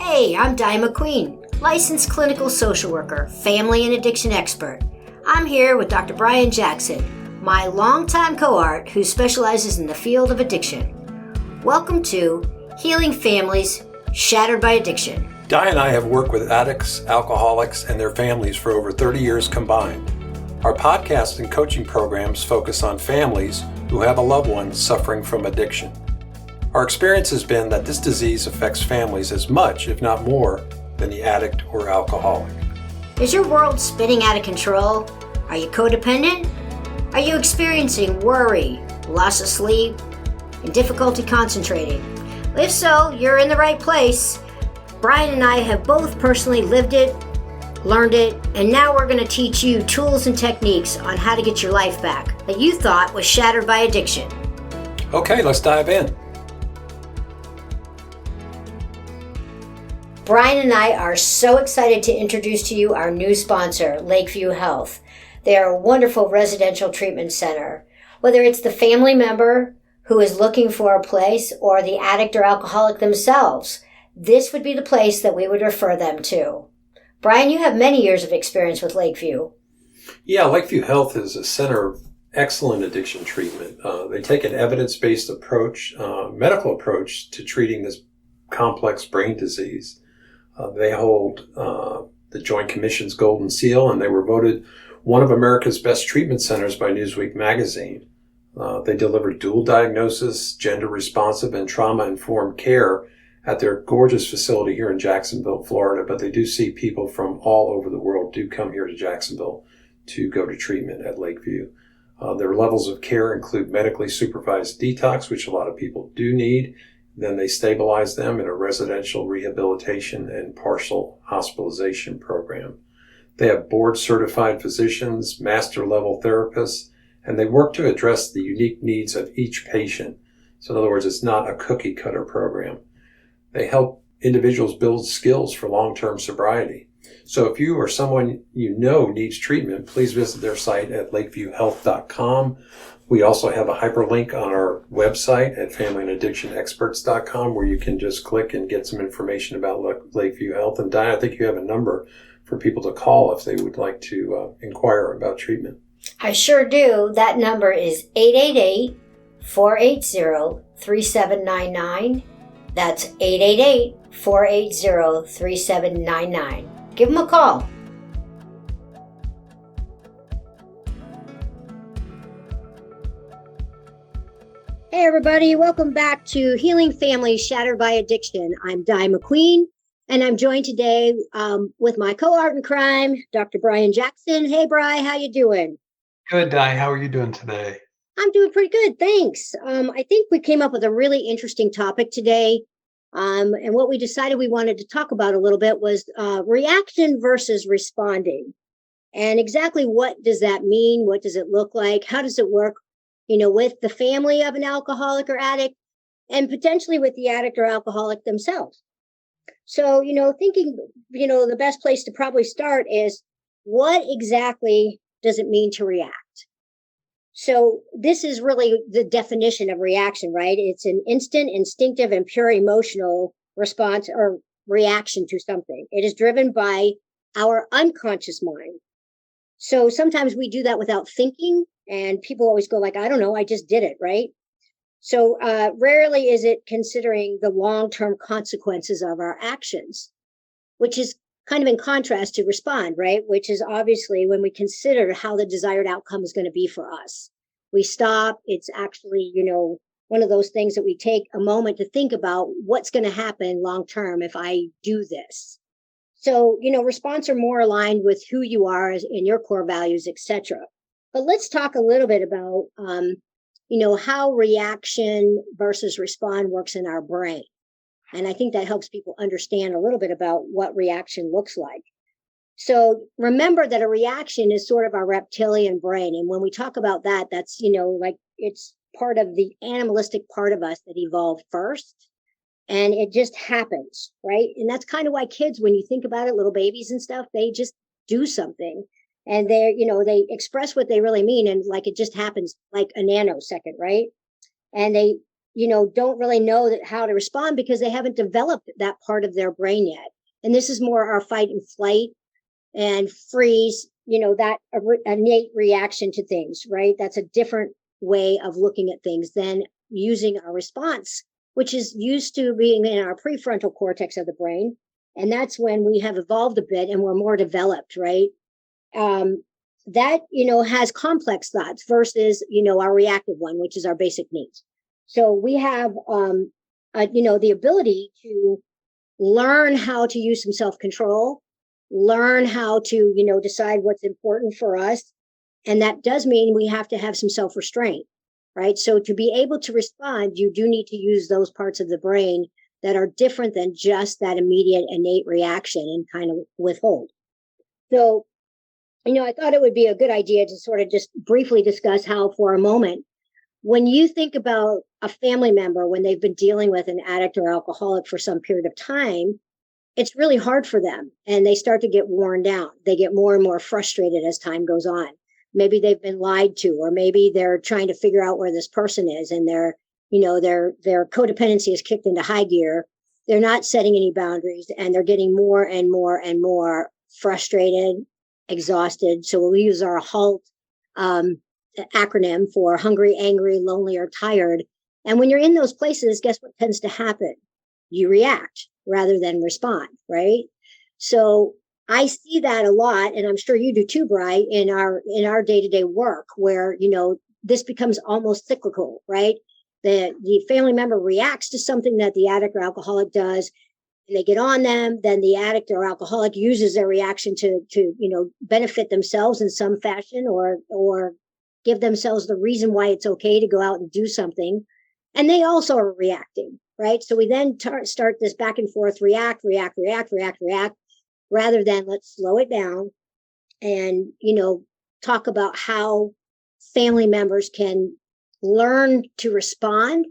Hey, I'm Di McQueen, licensed clinical social worker, family and addiction expert. I'm here with Dr. Brian Jackson, my longtime cohort who specializes in the field of addiction. Welcome to Healing Families Shattered by Addiction. Di and I have worked with addicts, alcoholics, and their families for over 30 years combined. Our podcast and coaching programs focus on families who have a loved one suffering from addiction. Our experience has been that this disease affects families as much, if not more, than the addict or alcoholic. Is your world spinning out of control? Are you codependent? Are you experiencing worry, loss of sleep, and difficulty concentrating? If so, you're in the right place. Brian and I have both personally lived it, learned it, and now we're going to teach you tools and techniques on how to get your life back that you thought was shattered by addiction. Okay, let's dive in. Brian and I are so excited to introduce to you our new sponsor, Lakeview Health. They are a wonderful residential treatment center. Whether it's the family member who is looking for a place or the addict or alcoholic themselves, this would be the place that we would refer them to. Brian, you have many years of experience with Lakeview. Yeah, Lakeview Health is a center of excellent addiction treatment. They take an evidence-based approach, medical approach to treating this complex brain disease. They hold the Joint Commission's Golden Seal, and they were voted one of America's best treatment centers by Newsweek magazine. They deliver dual diagnosis, gender-responsive, and trauma-informed care at their gorgeous facility here in Jacksonville, Florida. But they do see people from all over the world do come here to Jacksonville to go to treatment at Lakeview. Their levels of care include medically supervised detox, which a lot of people do need. Then they stabilize them in a residential rehabilitation and partial hospitalization program. They have board-certified physicians, master-level therapists, and they work to address the unique needs of each patient. So in other words, it's not a cookie-cutter program. They help individuals build skills for long-term sobriety. So if you or someone you know needs treatment, please visit their site at lakeviewhealth.com. We also have a hyperlink on our website at familyandaddictionexperts.com where you can just click and get some information about Lakeview Health. And Di, I think you have a number for people to call if they would like to inquire about treatment. I sure do. That number is 888-480-3799. That's 888-480-3799. Give them a call. Hey everybody, welcome back to Healing Families Shattered by Addiction. I'm Di McQueen, and I'm joined today with my co-art in crime, Dr. Brian Jackson. Hey Bri, how you doing? Good, Di. How are you doing today? I'm doing pretty good, thanks. I think we came up with a really interesting topic today, and what we decided we wanted to talk about a little bit was reaction versus responding. And exactly what does that mean? What does it look like? How does it work? With the family of an alcoholic or addict, and potentially with the addict or alcoholic themselves. So, thinking, the best place to probably start is what exactly does it mean to react? So this is really the definition of reaction, right? It's an instant, instinctive, and pure emotional response or reaction to something. It is driven by our unconscious mind. So sometimes we do that without thinking. And people always go like, I don't know, I just did it, right? So rarely is it considering the long-term consequences of our actions, which is kind of in contrast to respond, right? Which is obviously when we consider how the desired outcome is going to be for us. We stop. It's actually, one of those things that we take a moment to think about what's going to happen long-term if I do this. So, response are more aligned with who you are in your core values, etc. But let's talk a little bit about, how reaction versus respond works in our brain. And I think that helps people understand a little bit about what reaction looks like. So remember that a reaction is sort of our reptilian brain. And when we talk about that, that's, it's part of the animalistic part of us that evolved first. And it just happens, right? And that's kind of why kids, when you think about it, little babies and stuff, they just do something. And they express what they really mean. And like, it just happens like a nanosecond, right? And they don't really know how to respond because they haven't developed that part of their brain yet. And this is more our fight and flight and freeze, that innate reaction to things, right? That's a different way of looking at things than using our response, which is used to being in our prefrontal cortex of the brain. And that's when we have evolved a bit and we're more developed, right? That, has complex thoughts versus, our reactive one, which is our basic needs. So we have, the ability to learn how to use some self-control, learn how to, decide what's important for us. And that does mean we have to have some self-restraint, right? So to be able to respond, you do need to use those parts of the brain that are different than just that immediate innate reaction and kind of withhold. So, I thought it would be a good idea to sort of just briefly discuss how, for a moment, when you think about a family member, when they've been dealing with an addict or alcoholic for some period of time, it's really hard for them and they start to get worn down. They get more and more frustrated as time goes on. Maybe they've been lied to, or maybe they're trying to figure out where this person is and their codependency is kicked into high gear. They're not setting any boundaries and they're getting more and more and more frustrated, exhausted. So we'll use our HALT acronym for hungry, angry, lonely, or tired. And when you're in those places, guess what tends to happen? You react rather than respond, right? So I see that a lot, and I'm sure you do too, Bri, in our day-to-day work, where this becomes almost cyclical, right? The family member reacts to something that the addict or alcoholic does, and they get on them. Then the addict or alcoholic uses their reaction to benefit themselves in some fashion, or give themselves the reason why it's okay to go out and do something, and they also are reacting, right? So we then start this back and forth, react, rather than let's slow it down and, talk about how family members can learn to respond.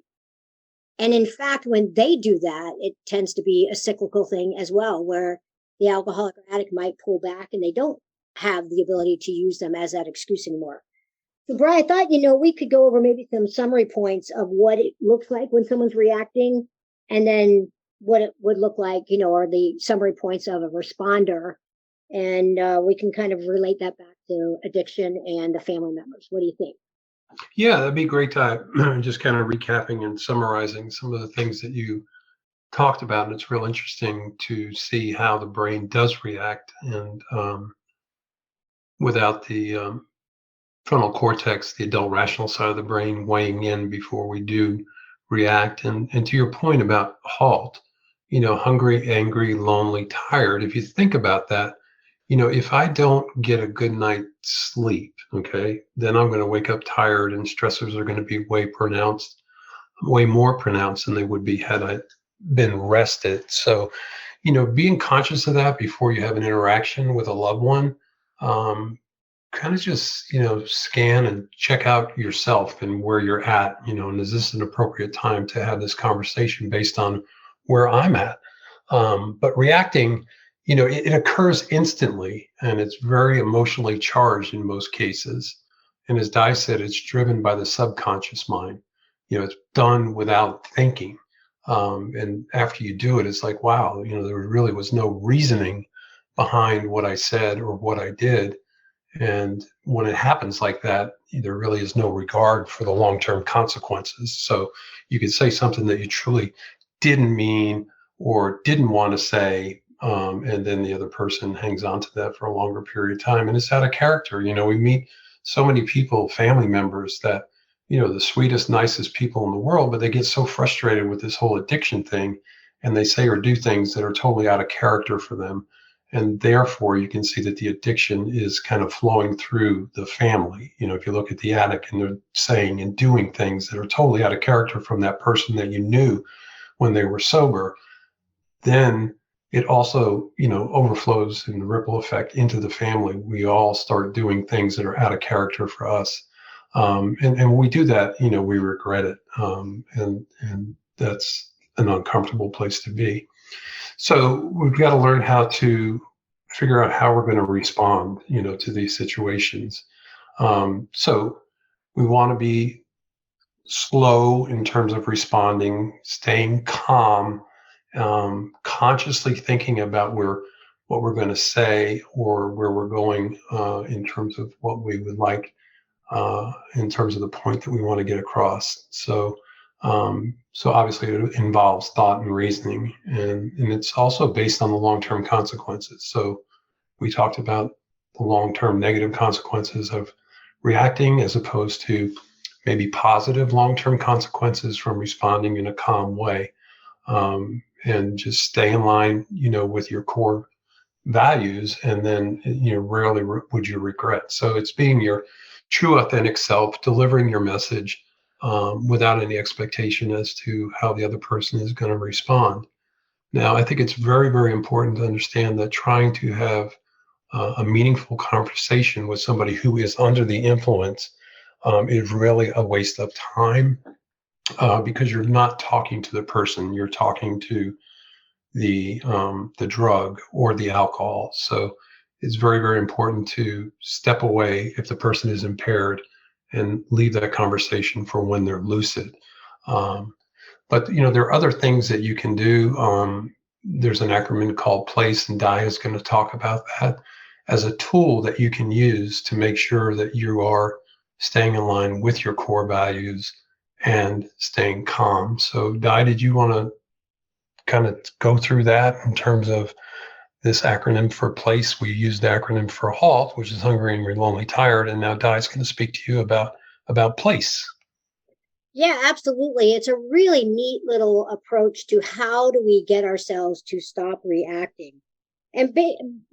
And in fact, when they do that, it tends to be a cyclical thing as well, where the alcoholic or addict might pull back and they don't have the ability to use them as that excuse anymore. So, Bri, I thought, we could go over maybe some summary points of what it looks like when someone's reacting, and then what it would look like, or the summary points of a responder. And we can kind of relate that back to addiction and the family members. What do you think? Yeah, that'd be great to just kind of recapping and summarizing some of the things that you talked about. And it's real interesting to see how the brain does react, and without the frontal cortex, the adult rational side of the brain, weighing in before we do react. And to your point about HALT, hungry, angry, lonely, tired. If you think about that, if I don't get a good night's sleep, okay, then I'm going to wake up tired, and stressors are going to be way more pronounced than they would be had I been rested. So, being conscious of that before you have an interaction with a loved one, kind of just, scan and check out yourself and where you're at, and is this an appropriate time to have this conversation based on where I'm at? But reacting, it occurs instantly, and it's very emotionally charged in most cases. And as Di said, it's driven by the subconscious mind. It's done without thinking. And after you do it, it's like, wow, there really was no reasoning behind what I said or what I did. And when it happens like that, there really is no regard for the long-term consequences. So you could say something that you truly didn't mean or didn't want to say, and then the other person hangs on to that for a longer period of time. And it's out of character. We meet so many people, family members, that, the sweetest, nicest people in the world, but they get so frustrated with this whole addiction thing, and they say or do things that are totally out of character for them. And therefore, you can see that the addiction is kind of flowing through the family. If you look at the addict and they're saying and doing things that are totally out of character from that person that you knew when they were sober, then it also, overflows in the ripple effect into the family. We all start doing things that are out of character for us. And when we do that, we regret it. And that's an uncomfortable place to be. So we've got to learn how to figure out how we're going to respond, to these situations. So we want to be slow in terms of responding, staying calm, consciously thinking about what we're going to say or where we're going in terms of what we would like in terms of the point that we want to get across. So obviously it involves thought and reasoning, and it's also based on the long-term consequences. So we talked about the long-term negative consequences of reacting as opposed to maybe positive long-term consequences from responding in a calm way, and just stay in line, with your core values, and then rarely would you regret. So it's being your true authentic self, delivering your message without any expectation as to how the other person is going to respond. Now, I think it's very, very important to understand that trying to have a meaningful conversation with somebody who is under the influence is really a waste of time, because you're not talking to the person, you're talking to the drug or the alcohol. So it's very, very important to step away if the person is impaired and leave that conversation for when they're lucid. But there are other things that you can do. There's an acronym called PLACE, and Di is going to talk about that as a tool that you can use to make sure that you are staying in line with your core values and staying calm. So Di, did you want to kind of go through that in terms of this acronym for PLACE? We used the acronym for HALT, which is hungry, angry, lonely, tired, and now Di's going to speak to you about PLACE. Yeah, absolutely. It's a really neat little approach to how do we get ourselves to stop reacting. And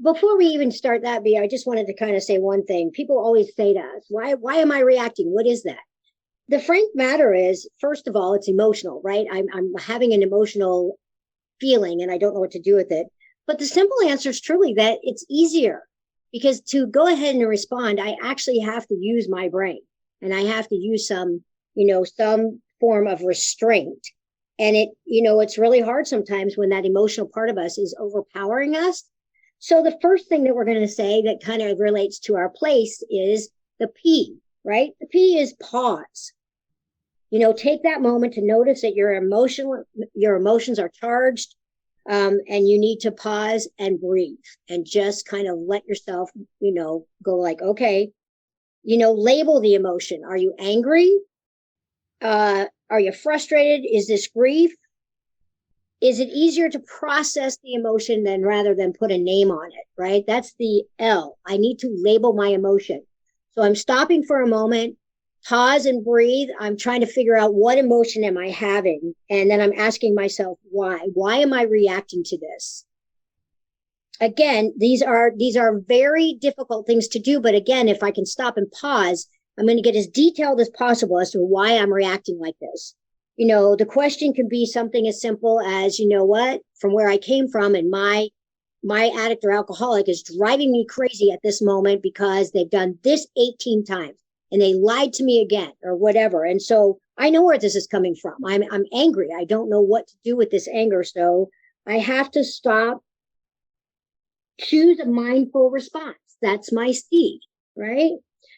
before we even start that, I just wanted to kind of say one thing. People always say to us, why am I reacting? What is that? The frank matter is, first of all, it's emotional, right? I'm having an emotional feeling and I don't know what to do with it. But the simple answer is truly that it's easier, because to go ahead and respond, I actually have to use my brain, and I have to use some form of restraint. And it's really hard sometimes when that emotional part of us is overpowering us. So the first thing that we're going to say that kind of relates to our place is the P, right? The P is pause. Take that moment to notice that your emotions are charged, and you need to pause and breathe and just kind of let yourself, go like, okay, label the emotion. Are you angry? Are you frustrated? Is this grief? Is it easier to process the emotion rather than put a name on it, right? That's the L. I need to label my emotion. So I'm stopping for a moment, pause and breathe. I'm trying to figure out what emotion am I having? And then I'm asking myself, why? Why am I reacting to this? Again, these are very difficult things to do. But again, if I can stop and pause, I'm going to get as detailed as possible as to why I'm reacting like this. The question can be something as simple as, from where I came from, and my addict or alcoholic is driving me crazy at this moment because they've done this 18 times and they lied to me again or whatever. And so I know where this is coming from. I'm angry. I don't know what to do with this anger. So I have to stop, choose a mindful response. That's my C, right?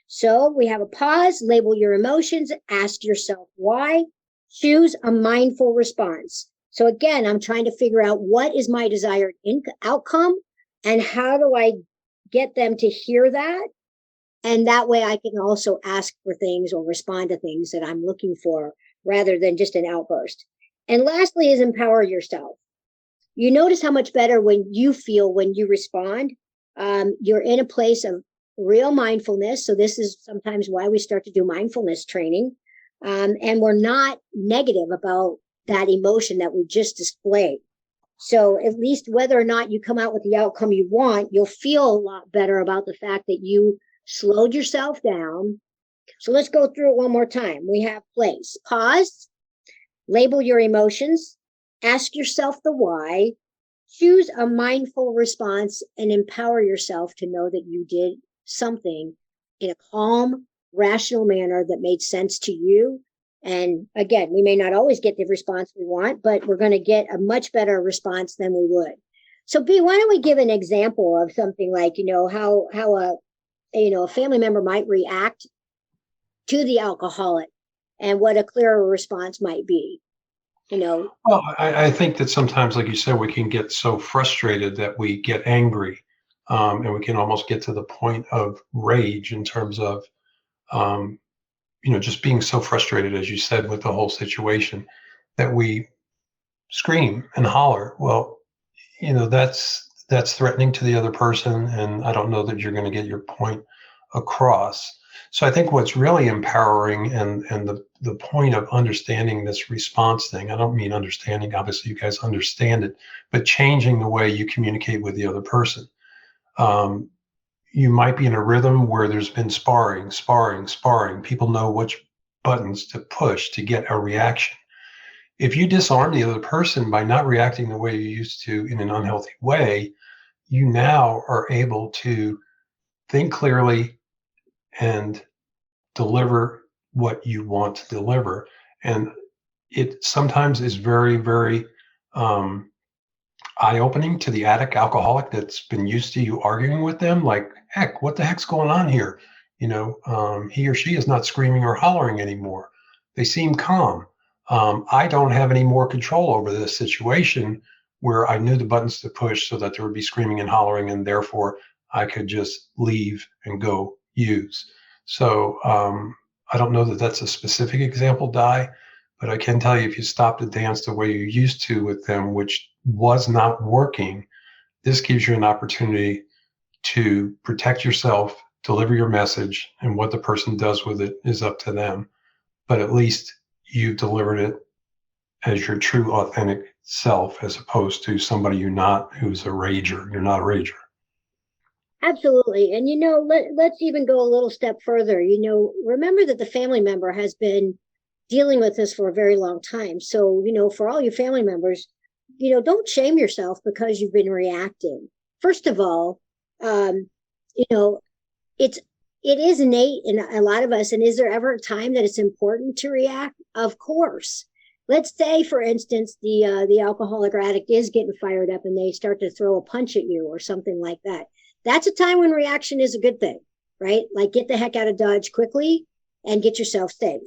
So we have a pause, label your emotions, ask yourself why, choose a mindful response. So again, I'm trying to figure out what is my desired outcome and how do I get them to hear that? And that way I can also ask for things or respond to things that I'm looking for rather than just an outburst. And lastly is empower yourself. You notice how much better when you feel when you respond. You're in a place of real mindfulness. So this is sometimes why we start to do mindfulness training. And we're not negative about that emotion that we just displayed. So at least whether or not you come out with the outcome you want, you'll feel a lot better about the fact that you slowed yourself down. So let's go through it one more time. We have place, pause, label your emotions, ask yourself the why, choose a mindful response, and empower yourself to know that you did something in a calm, rational manner that made sense to you. And again, we may not always get the response we want, but we're going to get a much better response than we would. So B, why don't we give an example of something like, how a family member might react to the alcoholic. and what a clearer response might be, Well, I think that sometimes, like you said, we can get so frustrated that we get angry, and we can almost get to the point of rage in terms of, um, just being so frustrated, as you said, with the whole situation that we scream and holler. Well, that's threatening to the other person, and I don't know that you're going to get your point across. So I think what's really empowering, and the point of understanding this response thing, I don't mean understanding, obviously you guys understand it, but changing the way you communicate with the other person. You might be in a rhythm where there's been sparring. People know which buttons to push to get a reaction. If you disarm the other person by not reacting the way you used to in an unhealthy way, you now are able to think clearly and deliver what you want to deliver. And it sometimes is very, very eye-opening to the addict alcoholic that's been used to you arguing with them. Like, heck, what the heck's going on here? He or she is not screaming or hollering anymore. They seem calm. I don't have any more control over this situation where I knew the buttons to push so that there would be screaming and hollering, and therefore I could just leave and go use. So I don't know that that's a specific example, Di, but I can tell you, if you stop to dance the way you used to with them, which was not working, this gives you an opportunity to protect yourself, deliver your message, and what the person does with it is up to them. But at least you delivered it as your true, authentic self, as opposed to somebody who's a rager. You're not a rager. Absolutely. And, let's even go a little step further. Remember that the family member has been dealing with this for a very long time. So, for all your family members, don't shame yourself because you've been reacting. First of all, it is innate in a lot of us. And is there ever a time that it's important to react? Of course. Let's say, for instance, the alcoholic or addict is getting fired up and they start to throw a punch at you or something like that. That's a time when reaction is a good thing, right? Like, get the heck out of Dodge quickly and get yourself safe.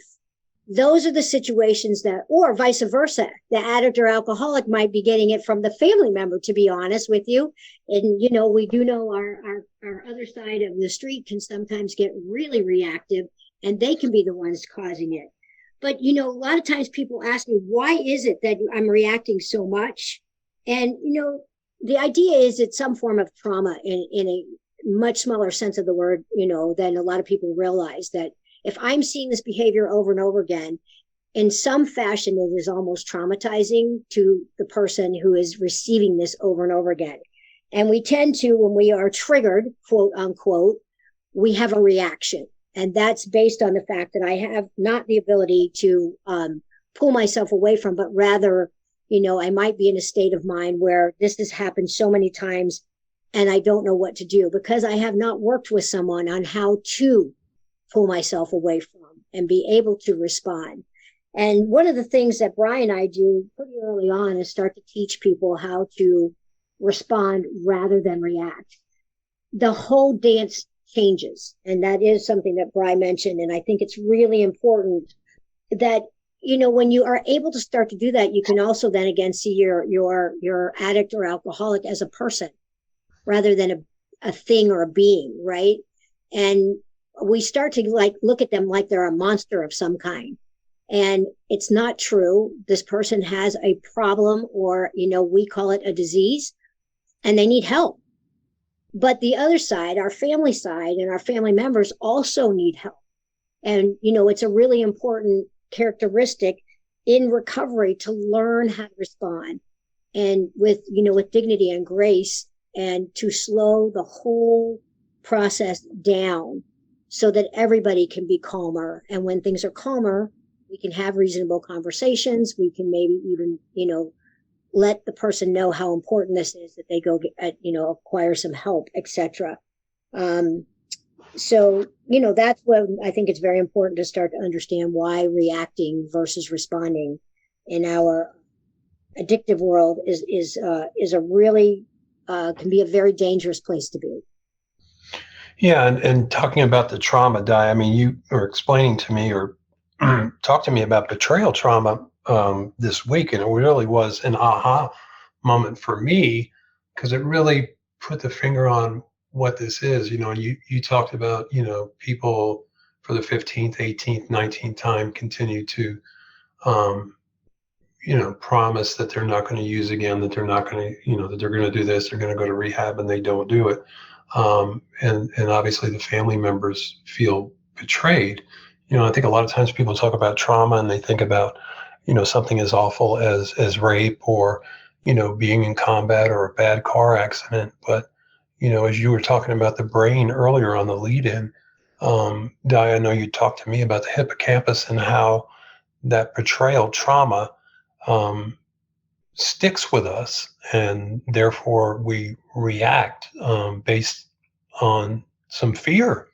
Those are the situations or vice versa. The addict or alcoholic might be getting it from the family member, to be honest with you. And, we do know our other side of the street can sometimes get really reactive, and they can be the ones causing it. But, a lot of times people ask me, why is it that I'm reacting so much? And, the idea is it's some form of trauma in a much smaller sense of the word, than a lot of people realize. That if I'm seeing this behavior over and over again, in some fashion, it is almost traumatizing to the person who is receiving this over and over again. And we tend to, when we are triggered, quote unquote, we have a reaction. And that's based on the fact that I have not the ability to pull myself away from, but rather, I might be in a state of mind where this has happened so many times and I don't know what to do because I have not worked with someone on how to pull myself away from and be able to respond. And one of the things that Brian and I do pretty early on is start to teach people how to respond rather than react. The whole dance changes. And that is something that Brian mentioned. And I think it's really important that, when you are able to start to do that, you can also then again see your addict or alcoholic as a person rather than a thing or a being, right? And we start to look at them like they're a monster of some kind. And it's not true. This person has a problem, or, we call it a disease, and they need help. But the other side, our family side and our family members also need help. And, it's a really important characteristic in recovery to learn how to respond and with dignity and grace, and to slow the whole process down so that everybody can be calmer. And when things are calmer, we can have reasonable conversations. We can maybe even, let the person know how important this is, that they go get, acquire some help, etc. So, that's when I think it's very important to start to understand why reacting versus responding in our addictive world is a really, can be a very dangerous place to be. Yeah. And talking about the trauma, Di, I mean, you are explaining to me, or talked to me about betrayal trauma this week, and it really was an aha moment for me because it really put the finger on what this is. You talked about, people for the 15th, 18th, 19th time continue to, promise that they're not going to use again, that they're not going to, that they're going to do this, they're going to go to rehab, and they don't do it. And obviously the family members feel betrayed. I think a lot of times people talk about trauma and they think about, something as awful as rape or, being in combat or a bad car accident. But, as you were talking about the brain earlier on the lead in, Di, I know you talked to me about the hippocampus and how that betrayal trauma sticks with us, and therefore we react based on some fear,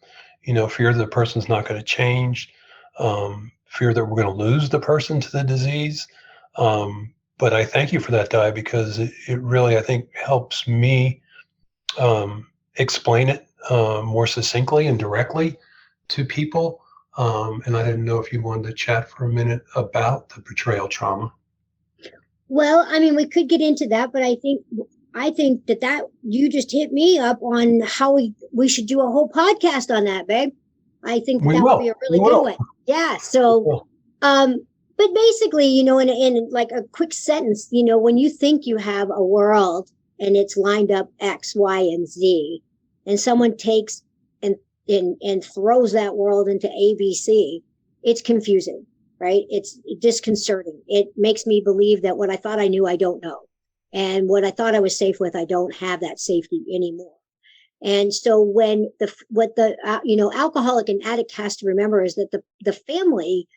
fear that the person's not going to change, fear that we're going to lose the person to the disease. But I thank you for that, Di, because it really, I think, helps me explain it more succinctly and directly to people. And I didn't know if you wanted to chat for a minute about the betrayal trauma. Well, I mean, we could get into that, but I think that you just hit me up on how we should do a whole podcast on that, babe. I think that would be a really good one. Yeah. So, but basically, in like a quick sentence, when you think you have a world and it's lined up X, Y, and Z, and someone takes and throws that world into ABC, it's confusing. Right? It's disconcerting. It makes me believe that what I thought I knew, I don't know. And what I thought I was safe with, I don't have that safety anymore. And so when what the alcoholic and addict has to remember is that the family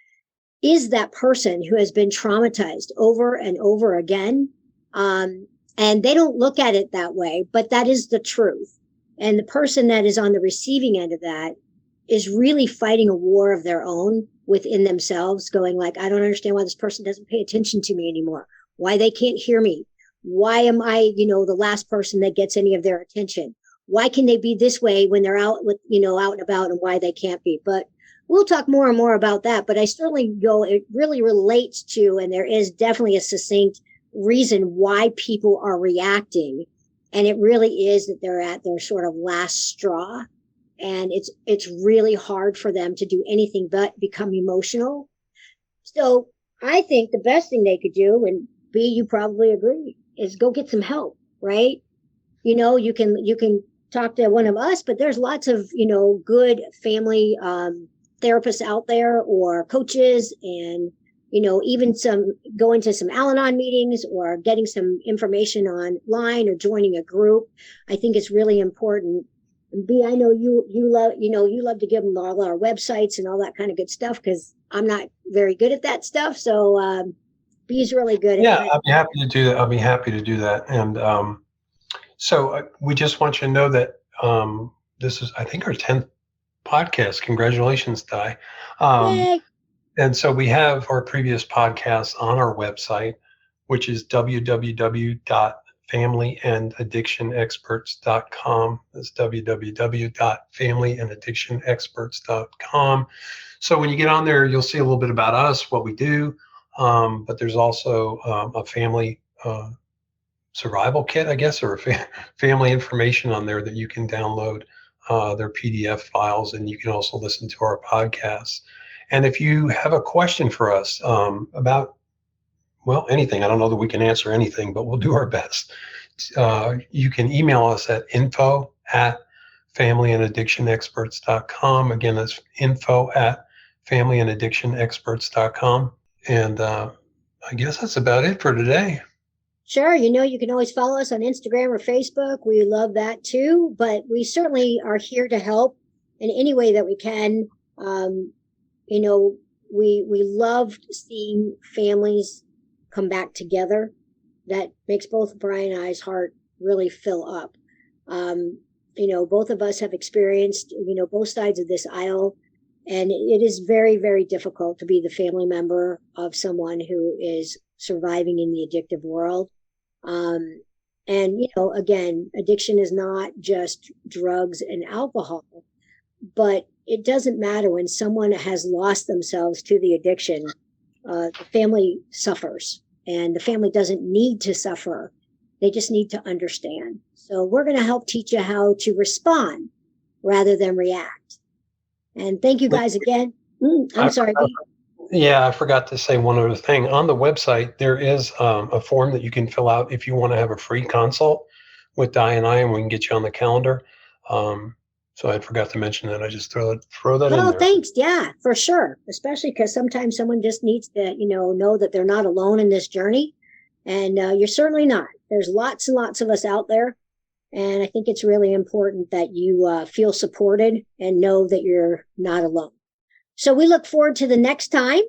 is that person who has been traumatized over and over again. And they don't look at it that way, but that is the truth. And the person that is on the receiving end of that is really fighting a war of their own within themselves, going like, I don't understand why this person doesn't pay attention to me anymore, why they can't hear me. Why am I, the last person that gets any of their attention? Why can they be this way when they're out with, out and about, and why they can't be? But we'll talk more and more about that. But I certainly it really relates to, and there is definitely a succinct reason why people are reacting. And it really is that they're at their sort of last straw. And it's really hard for them to do anything but become emotional. So I think the best thing they could do, and B, you probably agree, is go get some help, right? You can talk to one of us, but there's lots of, good family therapists out there, or coaches, and, even going to some Al-Anon meetings or getting some information online or joining a group. I think it's really important. B, I know you love to give them all our websites and all that kind of good stuff, because I'm not very good at that stuff. So B's really good at that. Yeah, I'd be happy to do that. I'll be happy to do that. And so we just want you to know that this is, I think, our 10th podcast. Congratulations, Di. Yay. And so we have our previous podcasts on our website, which is www.familyandaddictionexperts.com. That's www.familyandaddictionexperts.com. So when you get on there, you'll see a little bit about us, what we do. But there's also a family survival kit, I guess, or family information on there that you can download their PDF files, and you can also listen to our podcasts. And if you have a question for us about, well, anything, I don't know that we can answer anything, but we'll do our best. You can email us at info@familyandaddictionexperts.com. Again, that's info@familyandaddictionexperts.com. And I guess that's about it for today. Sure. You can always follow us on Instagram or Facebook. We love that too, but we certainly are here to help in any way that we can. We loved seeing families come back together. That makes both Brian and I's heart really fill up. Both of us have experienced, both sides of this aisle, and it is very, very difficult to be the family member of someone who is surviving in the addictive world. Again, addiction is not just drugs and alcohol, but it doesn't matter when someone has lost themselves to the addiction. The family suffers, and the family doesn't need to suffer. They just need to understand. So we're going to help teach you how to respond rather than react. And thank you guys again. I'm sorry. Yeah, I forgot to say one other thing. On the website, there is a form that you can fill out if you want to have a free consult with Di and I, and we can get you on the calendar. So I forgot to mention that. I just throw that in there. Oh, thanks. Yeah, for sure. Especially because sometimes someone just needs to, know that they're not alone in this journey. And you're certainly not. There's lots and lots of us out there. And I think it's really important that you feel supported and know that you're not alone. So we look forward to the next time.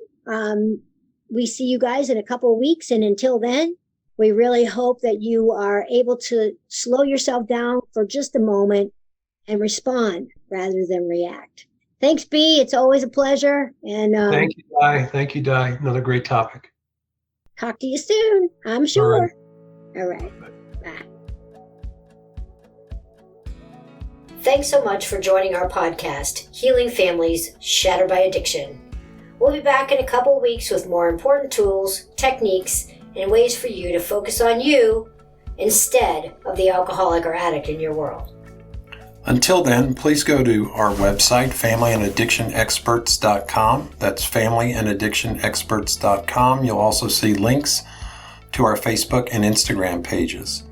We see you guys in a couple of weeks. And until then, we really hope that you are able to slow yourself down for just a moment and respond rather than react. Thanks, B. It's always a pleasure. And Thank you, Di. Thank you, Di. Another great topic. Talk to you soon, I'm sure. All right. Bye. Thanks so much for joining our podcast, Healing Families Shattered by Addiction. We'll be back in a couple of weeks with more important tools, techniques, and ways for you to focus on you instead of the alcoholic or addict in your world. Until then, please go to our website, familyandaddictionexperts.com. That's familyandaddictionexperts.com. You'll also see links to our Facebook and Instagram pages.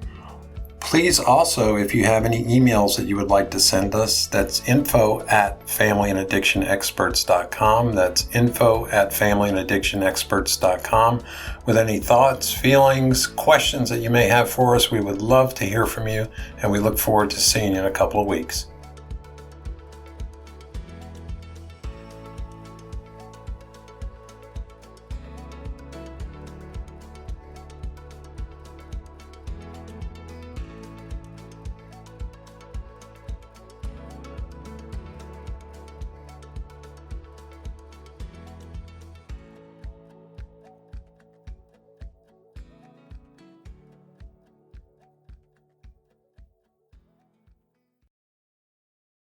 Please also, if you have any emails that you would like to send us, that's info@familyandaddictionexperts.com. That's info@familyandaddictionexperts.com. With any thoughts, feelings, questions that you may have for us, we would love to hear from you, and we look forward to seeing you in a couple of weeks.